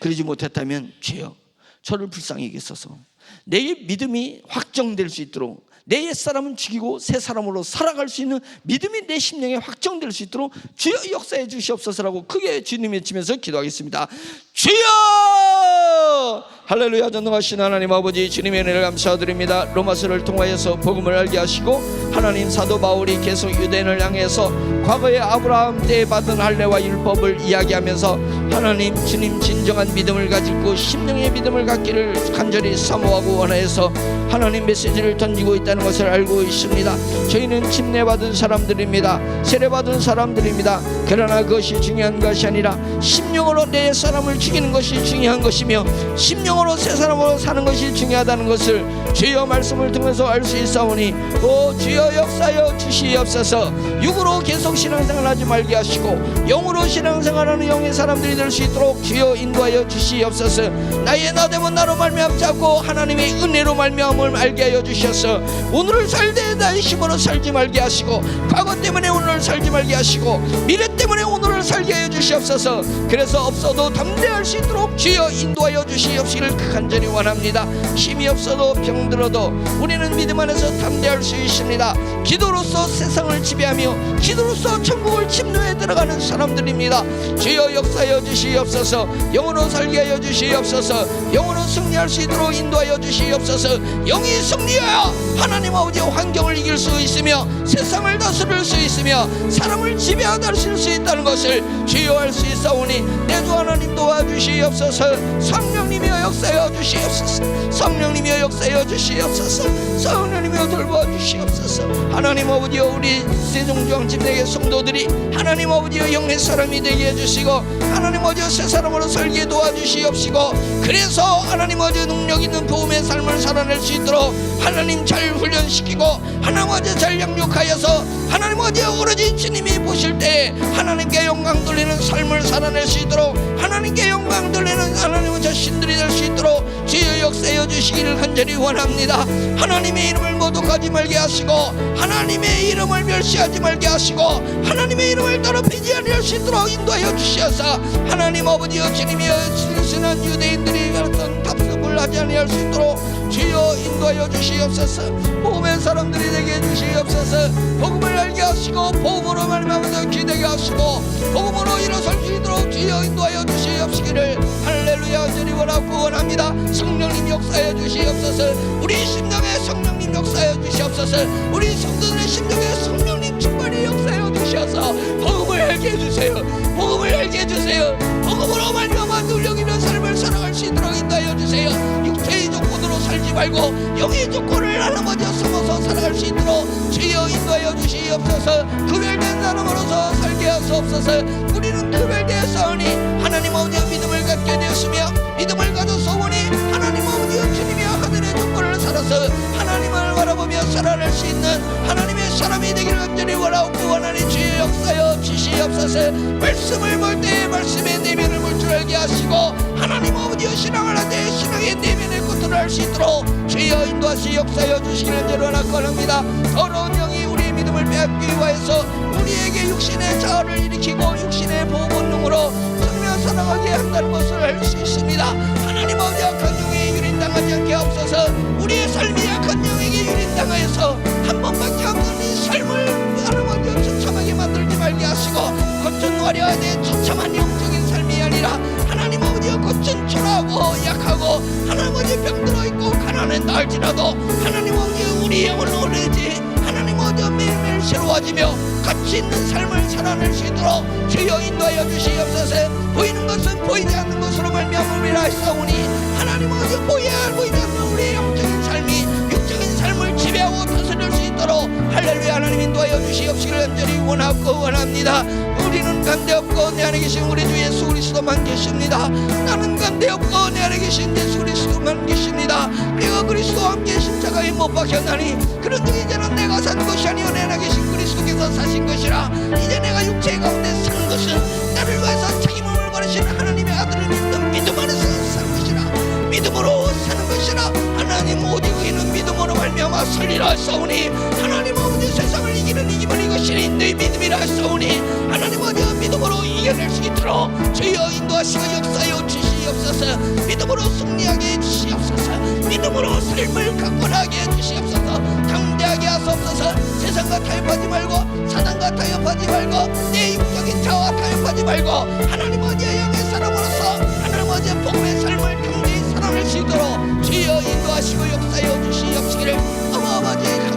그러지 못했다면 주여 저를 불쌍히 여기소서. 내 믿음이 확정될 수 있도록, 내 옛사람은 죽이고 새 사람으로 살아갈 수 있는 믿음이 내 심령에 확정될 수 있도록 주여 역사해 주시옵소서라고 크게 주님 외치면서 기도하겠습니다. 주여! 할렐루야. 전능하신 하나님 아버지, 주님의 은혜를 감사드립니다. 로마서를 통하여서 복음을 알게 하시고 하나님 사도 바울이 계속 유대인을 향해서 과거의 아브라함 때 받은 할례와 율법을 이야기하면서 하나님 주님 진정한 믿음을 가지고 심령의 믿음을 갖기를 간절히 사모하고 원하여서 하나님 메시지를 던지고 있다는 것을 알고 있습니다. 저희는 침례받은 사람들입니다. 세례받은 사람들입니다. 그러나 그것이 중요한 것이 아니라 심령으로 내 사람을 죽이는 것이 중요한 것이며 심령으로 새 사람으로 사는 것이 중요하다는 것을 주여 말씀을 통해서 알 수 있사오니 오 주여 역사여 주시옵소서. 육으로 계속 신앙생활 하지 말게 하시고 영으로 신앙생활하는 영의 사람들이 될 수 있도록 주여 인도하여 주시옵소서. 나의 나됨은 나로 말미암지 않고 하나님의 은혜로 말미암음을 알게 하여 주셔서 오늘을 살되 나의 힘으로 살지 말게 하시고 과거 때문에 오늘을 살지 말게 하시고 미래 때문에 오늘을 살게 하여 주시옵소서. 그래서 없어도 담대할 수 있도록 주여 인도하여 주시옵시기를 간절히 원합니다. 힘이 없어도 병들어도 우리는 믿음 안에서 담대할 수 있습니다. 기도로서 세상을 지배하며 기도로서 천국을 침노해 들어가는 사람들입니다. 주여 역사하여 주시옵소서. 영으로 살게 하여 주시옵소서. 영으로 승리할 수 있도록 인도하여 주시옵소서. 영이 승리하여 하나님 아버지 환경을 이길 수 있으며 세상을 다스릴 수 있으며 사람을 지배하실 수 있다는 것을 주여 알 수 있사오니 내 주 하나님 도와주시옵소서. 성령님이여 역사하여 주시옵소서. 성령님이여 역사하여 주시옵소서. 성령님이여 돌보아 주시옵소서. 하나님 아버지여 우리 세종중앙 집내의 성도들이 하나님 아버지여 영의 사람이 되게 해주시고 하나님 아버지여 새 사람으로 살게 도와주시옵시고 그래서 하나님 아버지여 능력 있는 복음의 삶을 살아낼 수 있도록 하나님 잘 훈련시키고 하나님 아버지여 잘 양육하여서 하나님 아버지여 오로지 주님이 보실 때 하나님께 영광 돌리는 삶을 살아낼 수 있도록 하나님께 영광 돌리는 하나님의 자신들이 될 수 있도록 주여 역사해 주시기를 간절히 원합니다. 하나님의 이름을 모독하지 말게 하시고 하나님의 이름을 멸시하지 말게 하시고 하나님의 이름을 더럽히지 않을 수 있도록 인도하여 주시옵소서. 하나님 아버지여 주님이여 신실한 유대인들이 그랬던 답습을 하지 아니할 수 있도록 주여 인도하여 주시옵소서. 복음의 사람들이 되게 해주시옵소서. 복음을 알게 하시고 복음으로 말미암아서 기대게 하시고 복음으로 일어설 수 있도록 주여 인도하여 주시옵시기를 할렐루야 간절히 원합니다. 성령님 역사해 주시옵소서. 우리 심령에 성령님 역사해 주시옵소서. 우리 성도들의 심령에 성령님 충만히 역사해 주셔서 복음을 알게 해주세요. 복음을 알게 해주세요. 복음으로 말미암아 능력 있는 삶을 살아갈 수 있도록 인도하여 주세요. 육체의 조건으로 살지 말고 영의 조건을 하나마저 삼아서 살아갈 수 있도록 주여 인도하여 주시옵소서. 구별된 사람으로서 살게 하시옵소서. 우리는 구별되었사오니 하나님 아버지의 믿음을 갖게 되었으며 믿음을 가져서 오니 하나님 아버지의 주님이여 하늘의 조건을 살아서 하나님을 바라보며 살아낼 수 있는 하나님의 사람이 되기를 간절히 원하니 주의 역사여 주시옵소서. 말씀을 볼 때 말씀의 내면을 볼 줄 알게 하시고 하나님 아버지여 신앙을 할 때 신앙의 내면의 것들을 알 수 있도록 주여 인도하시 역사여 주시기를 간절히 원합니다. 더러운 영이 우리의 믿음을 빼앗기 위하여서 우리에게 육신의 자아를 일으키고 육신의 보호본능으로 살며 살아가게 한다는 것을 알 수 있습니다. 하나님 아버지 악한 영에 유린당하지 않게 하옵소서. 우리의 삶이 악한 영에게 유린당하여서 한 번밖에 없는 이 삶을 하나님 아버지 처참하게 만들지 말게 하시고 겉은 화려하되 처참한 영적인 삶이 아니라 하나님 아버지 어디에 겉은 초라하고 약하고 하나님 어디에 병들어 있고 가난한다 할지라도 하나님 어디에 우리 영을 오르지 하나님 어디에 매일매일 새로워지며 가치 있는 삶을 살아낼 수 있도록 주여 인도하여 주시옵소서. 보이는 것은 보이지 않는 것으로 말미암음이라 하사오니 하나님 어디에 보이지 않는 우리의 영적인 삶이 육적인 삶을 지배하고 다스릴 수 있도록 할렐루야 하나님 인도하여 주시옵시기를 간절히 원하고 원합니다. 우리는 간대없고 내 안에 계신 우리 주 예수 그리스도만 계십니다. 나는 간대없고 내 안에 계신 예수 그리스도만 계십니다. 내가 그리스도와 함께 십자가에 못 박혔나니 그런즉 이제는 내가 산 것이 아니요 내 안에 계신 그리스도께서 사신 것이라. 이제 내가 육체 가운데 사는 것은 나를 위해서 자기 몸을 버리신 하나님의 아들을 믿는 믿음 안에서 사는 것이라. 믿음으로 사는 것이라. 하나님 오직 의인은 믿음으로 말미암아 살리라 하사오니 하나님 아버지 세상을 이기는 힘은 이것이니 너희 믿음이라 하사오니 하나님 아버지 믿음으로 이겨낼 수 있도록 주여 인도하시고 역사하여 주시옵소서. 믿음으로 승리하게 해주시옵소서. 믿음으로 삶을 강건하게 해주시옵소서. 강대하게 하소서. 세상과 타협하지 말고 사단과 타협하지 말고 내 육적인 자와 타협하지 말고 하나님 아버지의 영의 사람으로서 하나님 아버지의 복음의 삶을 강대히 살아낼 수 있도록 주여 인도하시고 역사하여 주시옵시기를 아버지